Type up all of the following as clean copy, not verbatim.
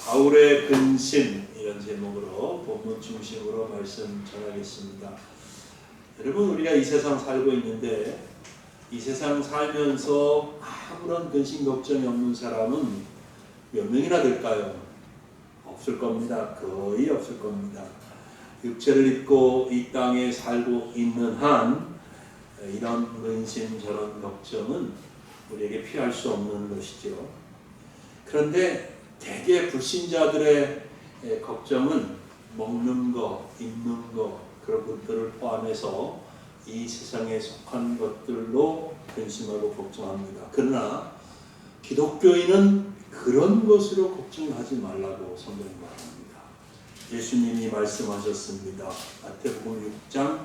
바울의 근심 이런 제목으로 본문 중심으로 말씀 전하겠습니다. 여러분, 우리가 이 세상 살고 있는데 이 세상 살면서 아무런 근심 걱정이 없는 사람은 몇 명이나 될까요? 없을 겁니다. 거의 없을 겁니다. 육체를 입고 이 땅에 살고 있는 한 이런 근심 저런 걱정은 우리에게 피할 수 없는 것이죠. 그런데 대개 불신자들의 걱정은 먹는 거, 입는 거 그런 것들을 포함해서 이 세상에 속한 것들로 근심하고 걱정합니다. 그러나 기독교인은 그런 것으로 걱정하지 말라고 성경이 말합니다. 예수님이 말씀하셨습니다. 마태복음 6장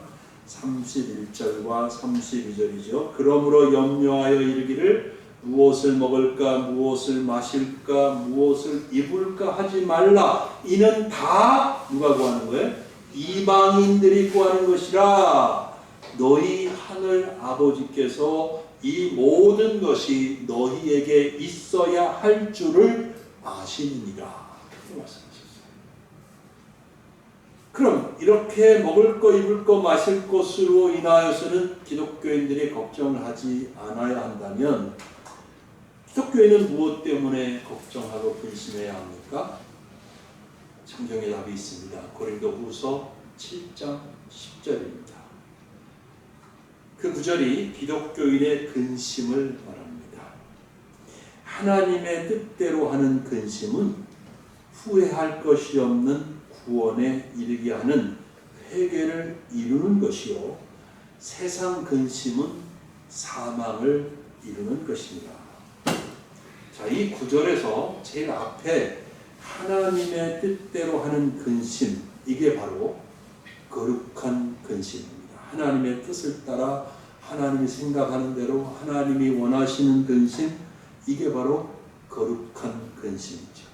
31절과 32절이죠. 그러므로 염려하여 이르기를 무엇을 먹을까, 무엇을 마실까, 무엇을 입을까 하지 말라. 이는 다 누가 구하는 거예요? 이방인들이 구하는 것이라. 너희 하늘 아버지께서 이 모든 것이 너희에게 있어야 할 줄을 아시느니라. 말씀하셨어요. 그럼 이렇게 먹을 거, 입을 거, 마실 것으로 인하여서는 기독교인들이 걱정을 하지 않아야 한다면 기독교인은 무엇 때문에 걱정하고 근심해야 합니까? 성경에 답이 있습니다. 고린도후서 7장 10절입니다. 그 구절이 기독교인의 근심을 말합니다. 하나님의 뜻대로 하는 근심은 후회할 것이 없는 구원에 이르게 하는 회개를 이루는 것이요, 세상 근심은 사망을 이루는 것입니다. 자, 이 구절에서 제일 앞에 하나님의 뜻대로 하는 근심, 이게 바로 거룩한 근심입니다. 하나님의 뜻을 따라 하나님이 생각하는 대로 하나님이 원하시는 근심, 이게 바로 거룩한 근심이죠.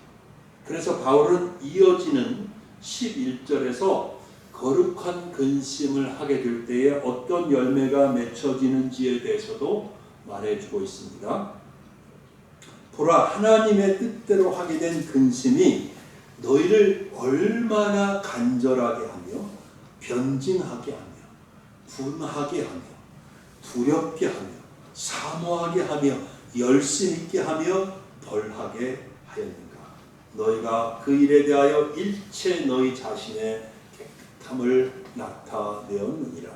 그래서 바울은 이어지는 11절에서 거룩한 근심을 하게 될 때에 어떤 열매가 맺혀지는지에 대해서도 말해주고 있습니다. 보라, 하나님의 뜻대로 하게 된 근심이 너희를 얼마나 간절하게 하며 변진하게 하며 분하게 하며 두렵게 하며 사모하게 하며 열심 있게 하며 벌하게 하였는가. 너희가 그 일에 대하여 일체 너희 자신의 깨끗함을 나타내었느니라.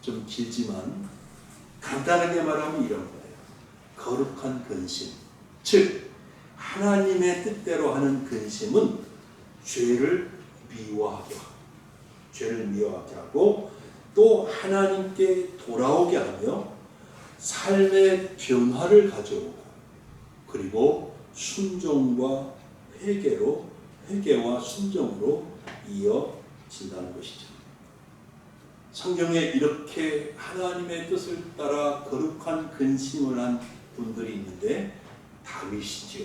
좀 길지만 간단하게 말하면 이런 거예요. 거룩한 근심, 즉 하나님의 뜻대로 하는 근심은 죄를 미워하게 하고, 죄를 미워하게 하고 또 하나님께 돌아오게 하며 삶의 변화를 가져오고, 그리고 순종과 회개와 순종으로 이어진다는 것이죠. 성경에 이렇게 하나님의 뜻을 따라 거룩한 근심을 한 분들이 있는데 다윗이죠.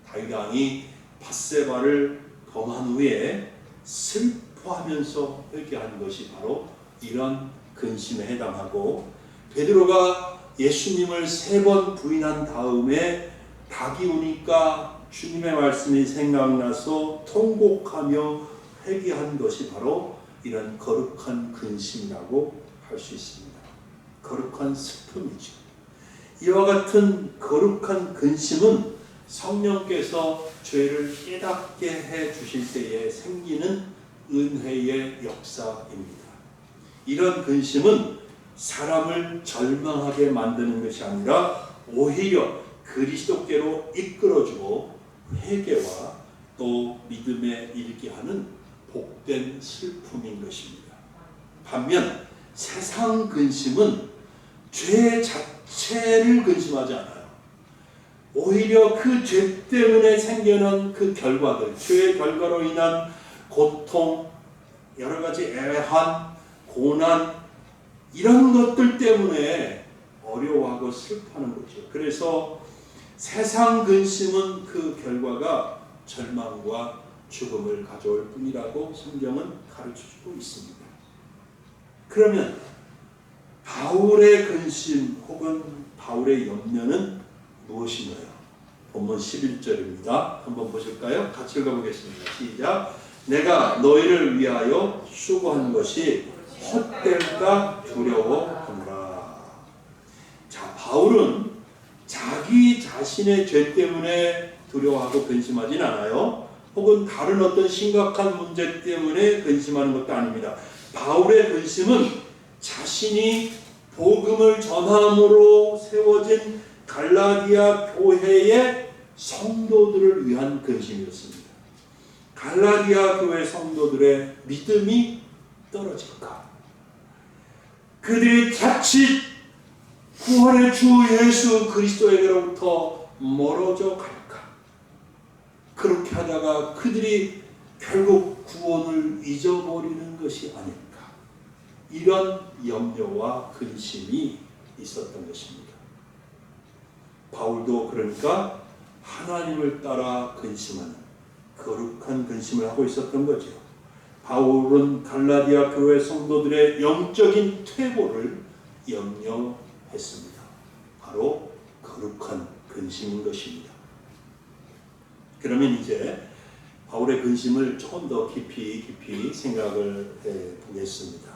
다윗 왕이 밧세바를 범한 후에 슬퍼하면서 회개한 것이 바로 이런 근심에 해당하고, 베드로가 예수님을 3번 부인한 다음에 닭이 오니까 주님의 말씀이 생각나서 통곡하며 회개한 것이 바로 이런 거룩한 근심이라고 할 수 있습니다. 거룩한 슬픔이죠. 이와 같은 거룩한 근심은 성령께서 죄를 깨닫게 해 주실 때에 생기는 은혜의 역사입니다. 이런 근심은 사람을 절망하게 만드는 것이 아니라 오히려 그리스도께로 이끌어주고 회개와 또 믿음에 이르게 하는 복된 슬픔인 것입니다. 반면 세상 근심은 죄 자체를 근심하지 않아요. 오히려 그 죄 때문에 생겨난 그 결과들, 죄의 결과로 인한 고통, 여러 가지 애환, 고난, 이런 것들 때문에 어려워하고 슬퍼하는 거죠. 그래서 세상 근심은 그 결과가 절망과 죽음을 가져올 뿐이라고 성경은 가르쳐주고 있습니다. 그러면 바울의 근심 혹은 바울의 염려는 무엇인가요? 본문 11절입니다. 한번 보실까요? 같이 읽어보겠습니다. 시작. 내가 너희를 위하여 수고한 것이 헛될까 두려워하노라. 자, 바울은 자기 자신의 죄 때문에 두려워하고 근심하진 않아요. 혹은 다른 어떤 심각한 문제 때문에 근심하는 것도 아닙니다. 바울의 근심은 자신이 복음을 전함으로 세워진 갈라디아 교회의 성도들을 위한 근심이었습니다. 갈라디아 교회 성도들의 믿음이 떨어질까? 그들이 자칫 구원의 주 예수 그리스도에게로부터 멀어져 갈까? 그렇게 하다가 그들이 결국 구원을 잊어버리는 것이 아닐까? 이런 염려와 근심이 있었던 것입니다. 바울도 그러니까 하나님을 따라 근심하는 거룩한 근심을 하고 있었던 거죠. 바울은 갈라디아 교회 성도들의 영적인 퇴보를 염려했습니다. 바로 거룩한 근심인 것입니다. 그러면 이제 바울의 근심을 조금 더 깊이 생각을 해보겠습니다.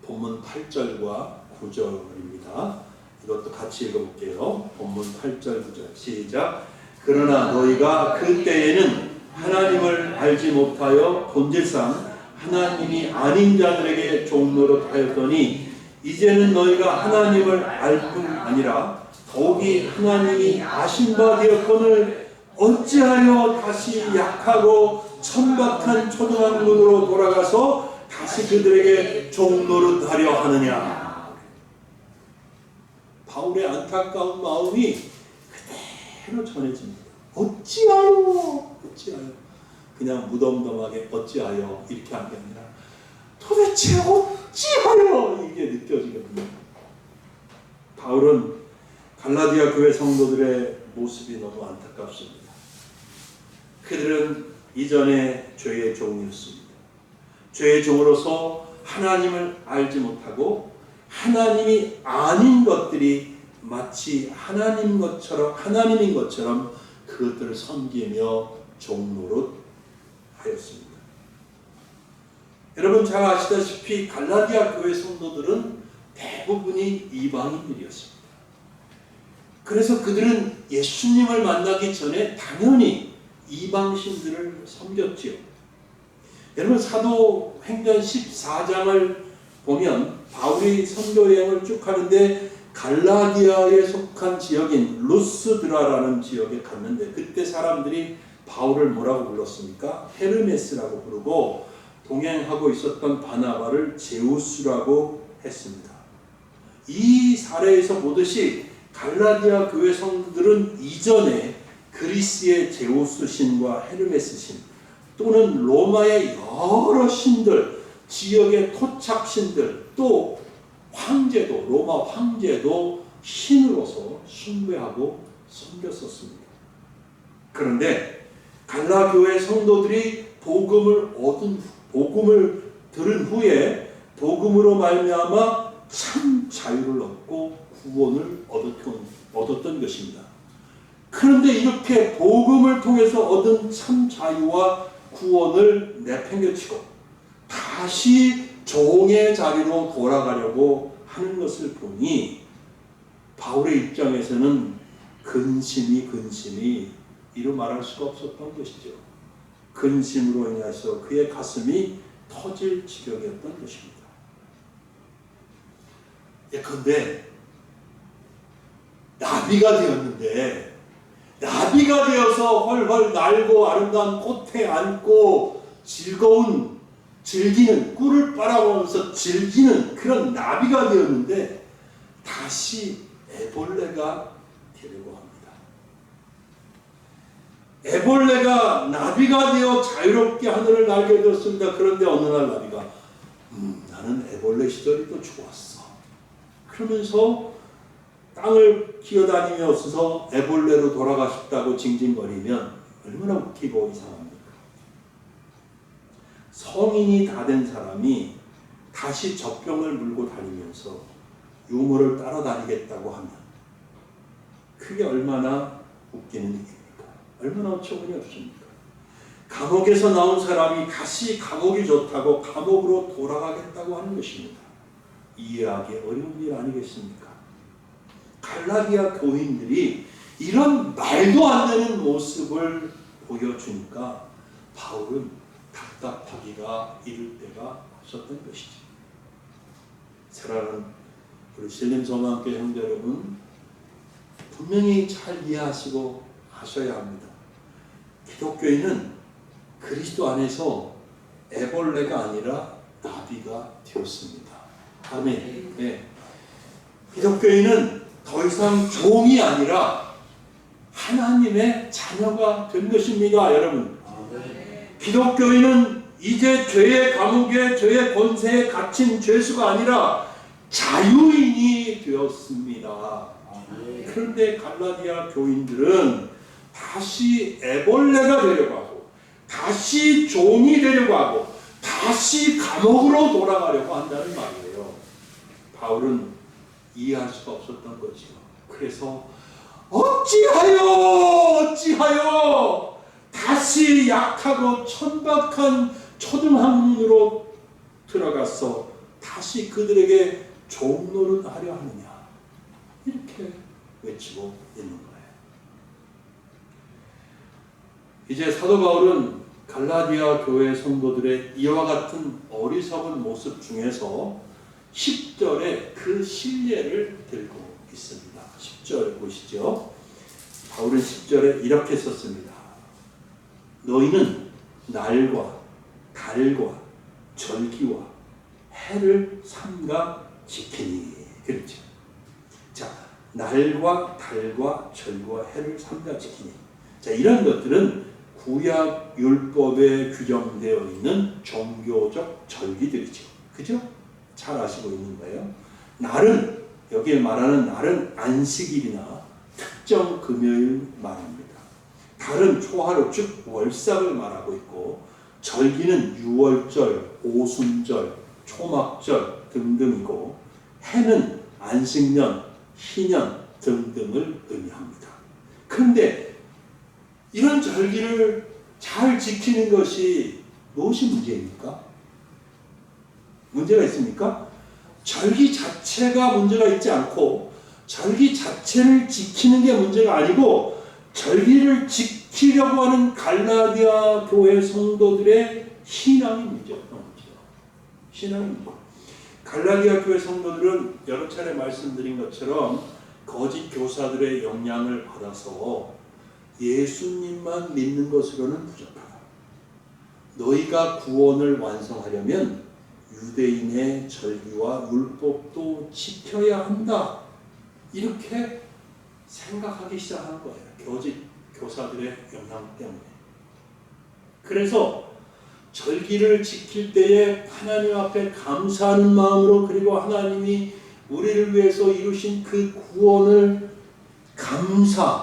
본문 8절과 9절입니다. 이것도 같이 읽어볼게요. 본문 8절 9절 시작. 그러나 너희가 그때에는 하나님을 알지 못하여 본질상 하나님이 아닌 자들에게 종노릇 하였더니 이제는 너희가 하나님을 알 뿐 아니라 더욱이 하나님이 아신 바 되었거늘 어찌하여 다시 약하고 천박한 초등학문으로 돌아가서 다시 그들에게 종노릇하려 하느냐. 바울의 안타까운 마음이 그대로 전해집니다. 어찌하여 그냥 무덤덤하게 어찌하여 이렇게 한 게 아니라 도대체 어찌하여 이게 느껴지거든요. 바울은 갈라디아 교회 성도들의 모습이 너무 안타깝습니다. 그들은 이전에 죄의 종이었습니다. 죄의 종으로서 하나님을 알지 못하고 하나님이 아닌 것들이 마치 하나님인 것처럼 그것들을 섬기며 종노릇 하였습니다. 여러분 잘 아시다시피 갈라디아 교회 성도들은 대부분이 이방인들이었습니다. 그래서 그들은 예수님을 만나기 전에 당연히 이방신들을 섬겼지요. 여러분 사도행전 14장을 보면 바울이 선교 여행을 쭉 하는데 갈라디아에 속한 지역인 루스드라라는 지역에 갔는데 그때 사람들이 바울을 뭐라고 불렀습니까? 헤르메스라고 부르고 동행하고 있었던 바나바를 제우스라고 했습니다. 이 사례에서 보듯이 갈라디아 교회 성도들은 이전에 그리스의 제우스 신과 헤르메스 신 또는 로마의 여러 신들, 지역의 토착 신들, 또 황제도, 로마 황제도 신으로서 숭배하고 섬겼었습니다. 그런데 갈라교회 성도들이 복음을 들은 후에 복음으로 말미암아 참 자유를 얻고 구원을 얻었던 것입니다. 그런데 이렇게 복음을 통해서 얻은 참 자유와 구원을 내팽개치고 다시 종의 자리로 돌아가려고 하는 것을 보니 바울의 입장에서는 근심이 이루 말할 수가 없었던 것이죠. 근심으로 인해서 그의 가슴이 터질 지경이었던 것입니다. 예컨대 나비가 되었는데 나비가 되어서 헐헐 날고 아름다운 꽃에 앉고 즐기는 꿀을 빨아먹으면서 즐기는 그런 나비가 되었는데 다시 애벌레가 되려고 합니다. 애벌레가 나비가 되어 자유롭게 하늘을 날게 되었습니다. 그런데 어느 날 나비가 나는 애벌레 시절이 더 좋았어. 그러면서 땅을 기어다니면서 애벌레로 돌아가 싶다고 징징거리면 얼마나 웃기고 이상합니까? 성인이 다 된 사람이 다시 젖병을 물고 다니면서 유모를 따라다니겠다고 하면 그게 얼마나 웃기는 일입니까? 얼마나 어처구니 없습니까? 감옥에서 나온 사람이 다시 감옥이 좋다고 감옥으로 돌아가겠다고 하는 것입니다. 이해하기 어려운 일 아니겠습니까? 갈라디아 교인들이 이런 말도 안 되는 모습을 보여주니까 바울은 답답하기가 이를 데가 없었던 것이죠. 사랑하는 우리 신림성함교회 형제 여러분, 분명히 잘 이해하시고 하셔야 합니다. 기독교인은 그리스도 안에서 애벌레가 아니라 나비가 되었습니다. 아멘. 네. 기독교인은 더 이상 종이 아니라 하나님의 자녀가 된 것입니다, 여러분. 기독교인은 이제 죄의 감옥에 죄의 권세에 갇힌 죄수가 아니라 자유인이 되었습니다. 그런데 갈라디아 교인들은 다시 애벌레가 되려고 하고 다시 종이 되려고 하고 다시 감옥으로 돌아가려고 한다는 말이에요. 바울은 이해할 수가 없었던 거죠. 그래서 어찌하여 다시 약하고 천박한 초등학문으로 들어가서 다시 그들에게 종노릇하려 하느냐, 이렇게 외치고 있는 거예요. 이제 사도 바울은 갈라디아 교회 성도들의 이와 같은 어리석은 모습 중에서 10절에 그 신뢰를 들고 있습니다. 10절 보시죠. 바울은 10절에 이렇게 썼습니다. 너희는 날과 달과 절기와 해를 삼가 지키니. 그렇죠. 자, 날과 달과 절기와 해를 삼가 지키니. 자, 이런 것들은 구약 율법에 규정되어 있는 종교적 절기들이죠. 그죠? 잘 아시고 있는 거예요. 날은, 여기에 말하는 날은 안식일이나 특정 금요일 말합니다. 달은 초하루 즉 월삭을 말하고 있고, 절기는 유월절, 오순절, 초막절 등등이고, 해는 안식년, 희년 등등을 의미합니다. 그런데 이런 절기를 잘 지키는 것이 무엇이 문제입니까? 문제가 있습니까? 절기 자체가 문제가 있지 않고 절기 자체를 지키는 게 문제가 아니고 절기를 지키려고 하는 갈라디아 교회 성도들의 신앙이 문제였던 거죠. 신앙이 문제. 갈라디아 교회 성도들은 여러 차례 말씀드린 것처럼 거짓 교사들의 영향을 받아서 예수님만 믿는 것으로는 부족하다. 너희가 구원을 완성하려면 유대인의 절기와 율법도 지켜야 한다. 이렇게 생각하기 시작한 거예요. 거짓 교사들의 영향 때문에. 그래서 절기를 지킬 때에 하나님 앞에 감사하는 마음으로, 그리고 하나님이 우리를 위해서 이루신 그 구원을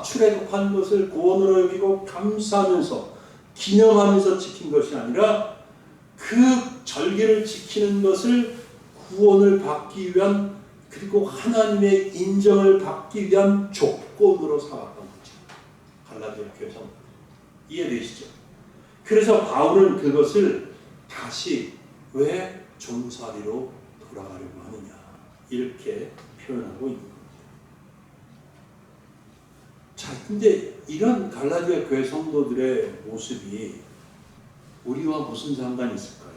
출애굽한 것을 구원으로 여기고 감사하면서 기념하면서 지킨 것이 아니라 그 절기를 지키는 것을 구원을 받기 위한, 그리고 하나님의 인정을 받기 위한 조건으로 삼았던 거죠. 갈라디아 교회 성도. 이해되시죠? 그래서 바울은 그것을 다시 왜 종살이로 돌아가려고 하느냐, 이렇게 표현하고 있는 겁니다. 자, 근데 이런 갈라디아 교회 성도들의 모습이 우리와 무슨 상관이 있을까요?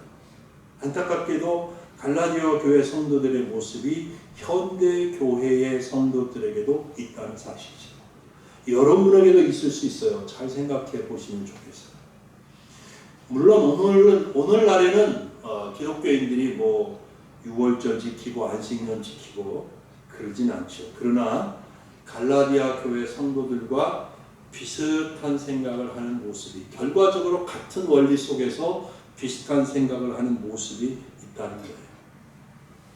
안타깝게도 갈라디아 교회 성도들의 모습이 현대 교회의 성도들에게도 있다는 사실이죠. 여러분에게도 있을 수 있어요. 잘 생각해 보시면 좋겠어요. 물론 오늘날에는 기독교인들이 뭐 6월절 지키고 안식년 지키고 그러진 않죠. 그러나 갈라디아 교회 성도들과 비슷한 생각을 하는 모습이, 결과적으로 같은 원리 속에서 비슷한 생각을 하는 모습이 있다는 거예요.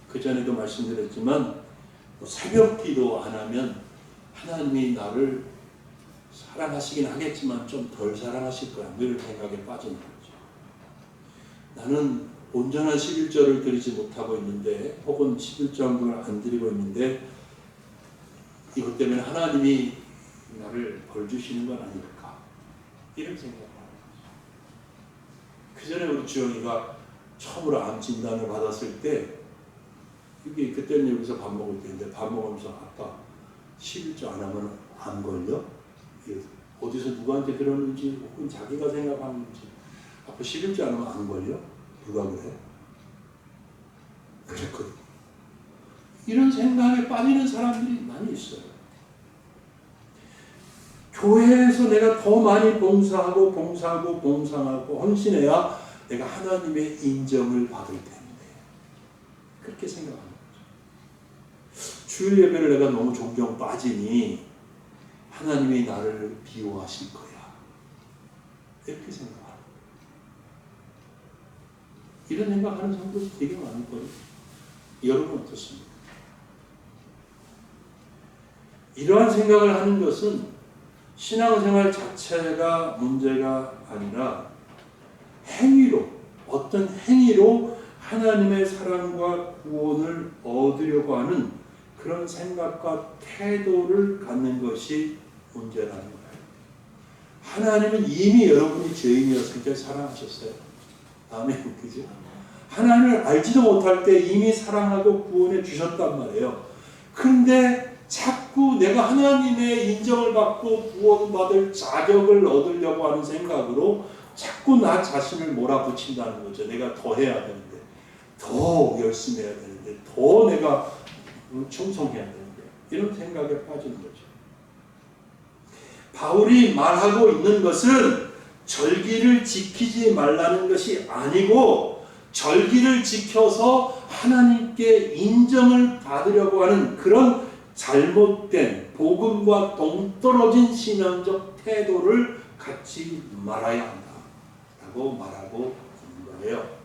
그 전에도 말씀드렸지만 새벽 기도 안 하면 하나님이 나를 사랑하시긴 하겠지만 좀 덜 사랑하실 거야, 늘 생각에 빠지는 거죠. 나는 온전한 11절을 드리지 못하고 있는데, 혹은 11절을 안 드리고 있는데 이것 때문에 하나님이 나를 벌 주시는 건 아닐까, 이런 생각을 하는 거죠. 그 전에 우리 주영이가 처음으로 암 진단을 받았을 때 이게 그때는 여기서 밥 먹을 때인데 밥 먹으면서 아빠 11주 안 하면 암 걸려? 어디서 누구한테 들었는지 혹은 자기가 생각하는지 아빠 11주 안 하면 안 걸려? 누가 그래? 그랬거든. 이런 생각에 빠지는 사람들이 많이 있어요. 교회에서 내가 더 많이 봉사하고 헌신해야 내가 하나님의 인정을 받을 텐데 그렇게 생각하는 거죠. 주일 예배를 내가 너무 종종 빠지니 하나님이 나를 비호하실 거야. 이렇게 생각하는 거예요. 이런 생각하는 사람들이 되게 많을 거예요. 여러분 어떻습니까? 이러한 생각을 하는 것은 신앙생활 자체가 문제가 아니라 행위로, 어떤 행위로 하나님의 사랑과 구원을 얻으려고 하는 그런 생각과 태도를 갖는 것이 문제라는 거예요. 하나님은 이미 여러분이 죄인이었을 때 사랑하셨어요. 아멘. 그죠? 하나님을 알지도 못할 때 이미 사랑하고 구원해 주셨단 말이에요. 그런데 자꾸 내가 하나님의 인정을 받고 구원받을 자격을 얻으려고 하는 생각으로 자꾸 나 자신을 몰아붙인다는 거죠. 내가 더 해야 되는데, 더 열심히 해야 되는데, 더 내가 충성해야 되는데, 이런 생각에 빠지는 거죠. 바울이 말하고 있는 것은 절기를 지키지 말라는 것이 아니고 절기를 지켜서 하나님께 인정을 받으려고 하는 그런 잘못된 복음과 동떨어진 신앙적 태도를 갖지 말아야 한다라고 말하고 있는 거예요.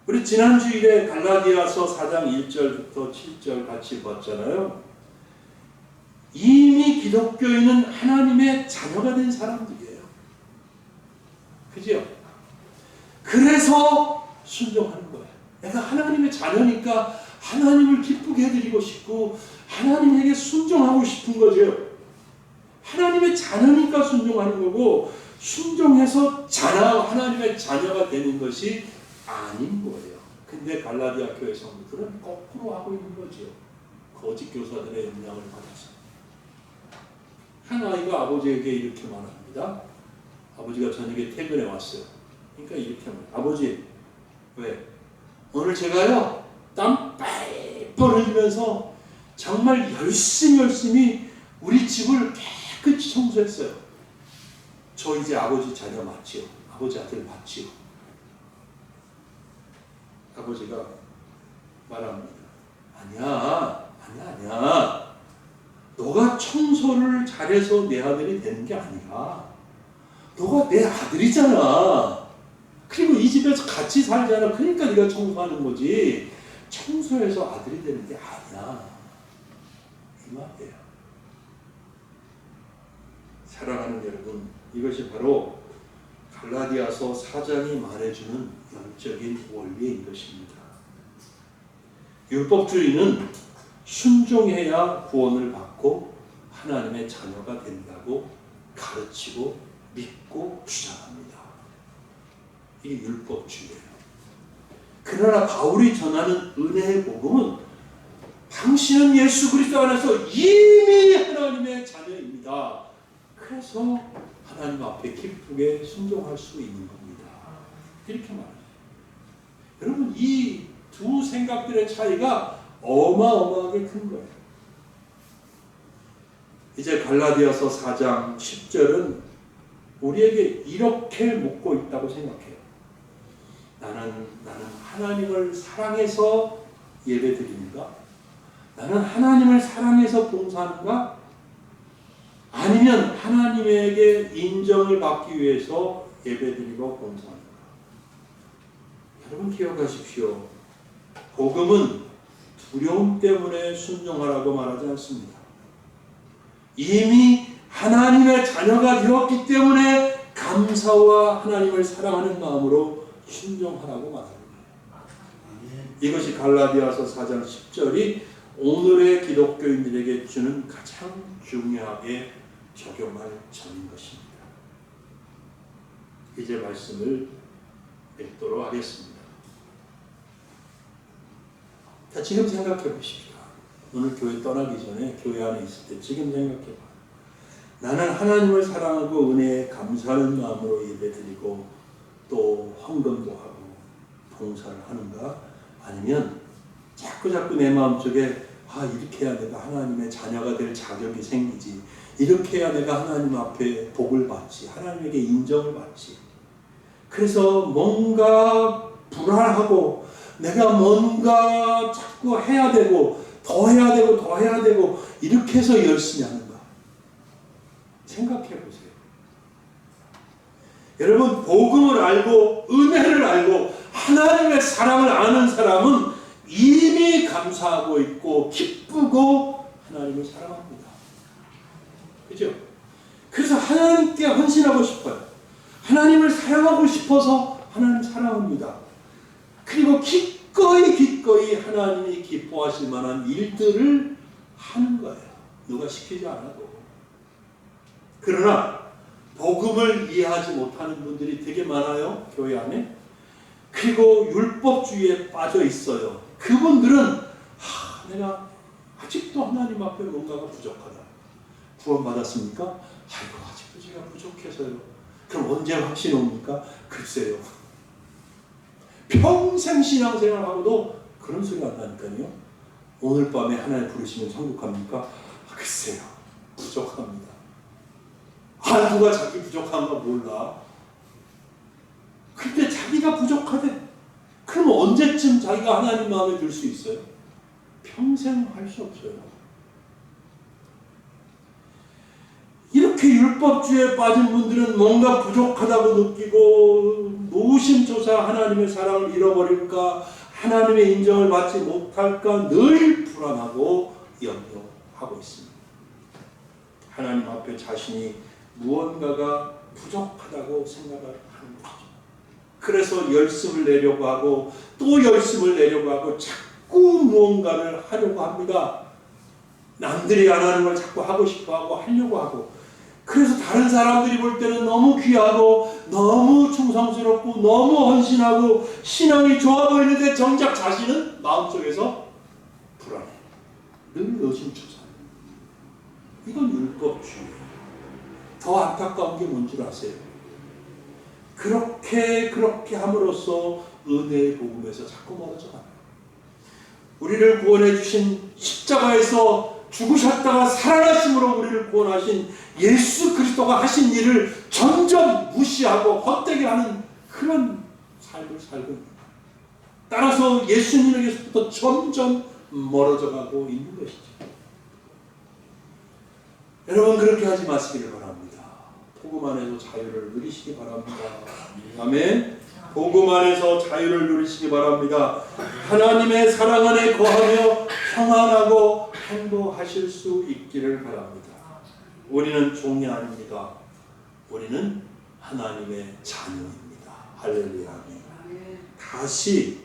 우리 지난주일에 갈라디아서 4장 1절부터 7절 같이 봤잖아요. 이미 기독교인은 하나님의 자녀가 된 사람들이에요. 그죠? 그래서 순종하는 거예요. 내가 하나님의 자녀니까 하나님을 기쁘게 해드리고 싶고 하나님에게 순종하고 싶은 거죠. 하나님의 자녀니까 순종하는 거고 순종해서 하나님의 자녀가 되는 것이 아닌 거예요. 근데 갈라디아 교회 성도들은 거꾸로 하고 있는 거죠. 거짓 교사들의 영향을 받아서. 한 아이가 아버지에게 이렇게 말합니다. 아버지가 저녁에 퇴근해 왔어요. 그러니까 이렇게 말해요. 아버지, 왜? 오늘 제가요 땀 뻘뻘 흘리면서 정말 열심히 우리 집을 깨끗이 청소했어요. 저 이제 아버지 자녀 맞지요? 아버지 아들 맞지요? 아버지가 말합니다. 아니야. 너가 청소를 잘해서 내 아들이 되는 게 아니라 너가 내 아들이잖아. 그리고 이 집에서 같이 살잖아. 그러니까 네가 청소하는 거지. 청소해서 아들이 되는 게 아니야. 이 말이에요. 사랑하는 여러분, 이것이 바로 갈라디아서 4장이 말해주는 영적인 원리인 것입니다. 율법주의는 순종해야 구원을 받고 하나님의 자녀가 된다고 가르치고 믿고 주장합니다. 이게 율법주의예요. 그러나 바울이 전하는 은혜의 복음은 당신은 예수 그리스도 안에서 이미 하나님의 자녀입니다. 그래서 하나님 앞에 기쁘게 순종할 수 있는 겁니다. 이렇게 말해요. 여러분, 이 두 생각들의 차이가 어마어마하게 큰 거예요. 이제 갈라디아서 4장 10절은 우리에게 이렇게 묻고 있다고 생각해요. 나는 하나님을 사랑해서 예배드리는가? 나는 하나님을 사랑해서 봉사하는가? 아니면 하나님에게 인정을 받기 위해서 예배드리고 봉사하는가? 여러분 기억하십시오. 복음은 두려움 때문에 순종하라고 말하지 않습니다. 이미 하나님의 자녀가 되었기 때문에 감사와 하나님을 사랑하는 마음으로 순종하라고 말합니다. 이것이 갈라디아서 4장 10절이 오늘의 기독교인들에게 주는 가장 중요하게 적용할 점인 것입니다. 이제 말씀을 읽도록 하겠습니다. 자, 지금 생각해 보십시오. 오늘 교회 떠나기 전에 교회 안에 있을 때 지금 생각해 봐. 나는 하나님을 사랑하고 은혜에 감사하는 마음으로 예배드리고 또 헌금도 하고 봉사를 하는가? 아니면 자꾸 내 마음속에 이렇게 해야 내가 하나님의 자녀가 될 자격이 생기지, 이렇게 해야 내가 하나님 앞에 복을 받지, 하나님에게 인정을 받지. 그래서 뭔가 불안하고 내가 뭔가 자꾸 해야 되고 더 해야 되고 이렇게 해서 열심히 하는가? 생각해 보세요. 여러분, 복음을 알고 은혜를 알고 하나님의 사랑을 아는 사람은 이미 감사하고 있고 기쁘고 하나님을 사랑합니다. 그죠? 그래서 하나님께 헌신하고 싶어요. 하나님을 사랑하고 싶어서 하나님 사랑합니다. 그리고 기꺼이 하나님이 기뻐하실 만한 일들을 하는 거예요. 누가 시키지 않아도. 그러나 복음을 이해하지 못하는 분들이 되게 많아요. 교회 안에. 그리고 율법주의에 빠져 있어요. 그분들은 내가 아직도 하나님 앞에 뭔가가 부족하다. 구원받았습니까? 아직도 제가 부족해서요. 그럼 언제 확신 옵니까? 글쎄요. 평생 신앙생활하고도 그런 소리가 안 나니까요. 오늘 밤에 하나님 부르시면 천국합니까? 글쎄요. 부족합니다. 누가 자기 부족한 거 몰라. 근데 자기가 부족하대. 그럼 언제쯤 자기가 하나님 마음에 들 수 있어요? 평생 할 수 없어요. 이렇게 율법주의에 빠진 분들은 뭔가 부족하다고 느끼고 노심초사 하나님의 사랑을 잃어버릴까, 하나님의 인정을 받지 못할까 늘 불안하고 염려하고 있습니다. 하나님 앞에 자신이 무언가가 부족하다고 생각을 하는 거죠. 그래서 열심을 내려고 하고 또 열심을 내려고 하고 자꾸 무언가를 하려고 합니다. 남들이 안 하는 걸 자꾸 하고 싶어 하고 하려고 하고, 그래서 다른 사람들이 볼 때는 너무 귀하고 너무 충성스럽고 너무 헌신하고 신앙이 좋아 보이는데 정작 자신은 마음속에서 불안해. 늘 노심초사. 이건 율법주의예요. 더 안타까운 게 뭔 줄 아세요? 그렇게 함으로써 은혜의 복음에서 자꾸 멀어져 가요. 우리를 구원해 주신 십자가에서 죽으셨다가 살아나심으로 우리를 구원하신 예수 그리스도가 하신 일을 점점 무시하고 헛되게 하는 그런 삶을 살고 있습니다. 따라서 예수님에게서부터 점점 멀어져 가고 있는 것이죠. 여러분, 그렇게 하지 마시기를 바랍니다. 복음 안에서 자유를 누리시기 바랍니다. 아멘. 복음 안에서 자유를 누리시기 바랍니다. 하나님의 사랑 안에 거하며 평안하고 행복하실 수 있기를 바랍니다. 우리는 종이 아닙니다. 우리는 하나님의 자녀입니다. 할렐루야.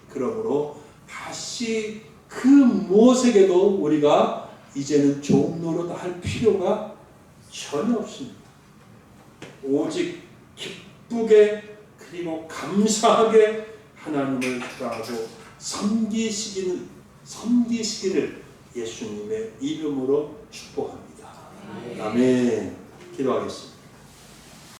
그러므로 다시 그 무엇에게도 우리가 이제는 종 노릇할 필요가 전혀 없습니다. 오직 기쁘게 그리고 감사하게 하나님을 사랑하고 섬기시기를 예수님의 이름으로 축복합니다. 아멘. 기도하겠습니다.